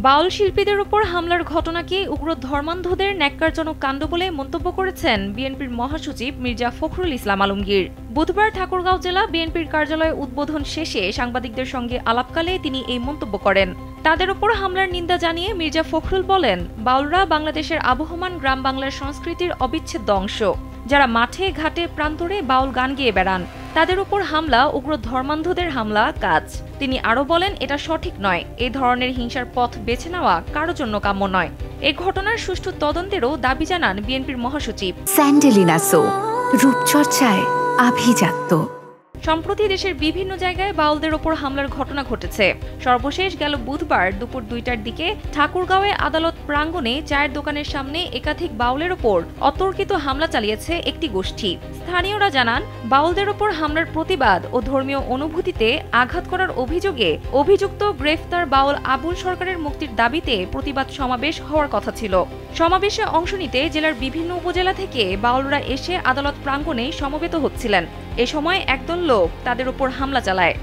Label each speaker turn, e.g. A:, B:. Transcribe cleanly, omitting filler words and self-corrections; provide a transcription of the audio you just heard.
A: বাউল শিল্পীদের উপর হামলার ঘটনাকে উগ্র ধর্মান্ধদের ন্যাক্কারজনক কাণ্ড বলে মন্তব্য করেছেন বিএনপির মহাসচিব মির্জা ফখরুল ইসলাম আলমগীর। বুধবার ঠাকুরগাঁও জেলা বিএনপির কার্যালয়ে উদ্বোধন শেষে সাংবাদিকদের সঙ্গে আলাপকালে তিনি এই মন্তব্য করেন। তাদের উপর হামলার নিন্দা জানিয়ে মির্জা ফখরুল বলেন, বাউলরা বাংলাদেশের আবহমান গ্রাম বাংলার সংস্কৃতির অবিচ্ছেদ্য অংশ, যারা মাঠে ঘাটে প্রান্তরে বাউল গান গেয়ে বেড়ান। তাদের উপর হামলা উগ্র ধর্মান্ধদের হামলা কাজ। তিনি আরও বলেন, এটা সঠিক নয়। এই ধরনের হিংসার পথ বেছে নেওয়া কারো জন্য কাম্য নয়। এই ঘটনার সুষ্ঠু তদন্তেরও দাবি জানান বিএনপির মহাসচিব।
B: স্যান্ডেলিনা সো, রূপচর্চায় আভিজাত্য।
A: সম্প্রতি দেশের বিভিন্ন জায়গায় বাউলদের ওপর হামলার ঘটনা ঘটেছে। সর্বশেষ গেল বুধবার দুপুর 2টার দিকে ঠাকুরগাঁওয়ে আদালত প্রাঙ্গণে চায়ের দোকানের সামনে একাধিক বাউলের ওপর অতর্কিত হামলা চালিয়েছে একটি গোষ্ঠী। স্থানীয়রা জানান, বাউলদের ওপর হামলার প্রতিবাদ ও ধর্মীয় অনুভূতিতে আঘাত করার অভিযোগে অভিযুক্ত গ্রেফতার বাউল আবুল সরকারের মুক্তির দাবিতে প্রতিবাদ সমাবেশ হওয়ার কথা ছিল। সমাবেশে অংশ নিতে জেলার বিভিন্ন উপজেলা থেকে বাউলরা এসে আদালত প্রাঙ্গণে সমবেত হচ্ছিলেন। এ সময় একদল লোক তাদের উপর হামলা চালায়।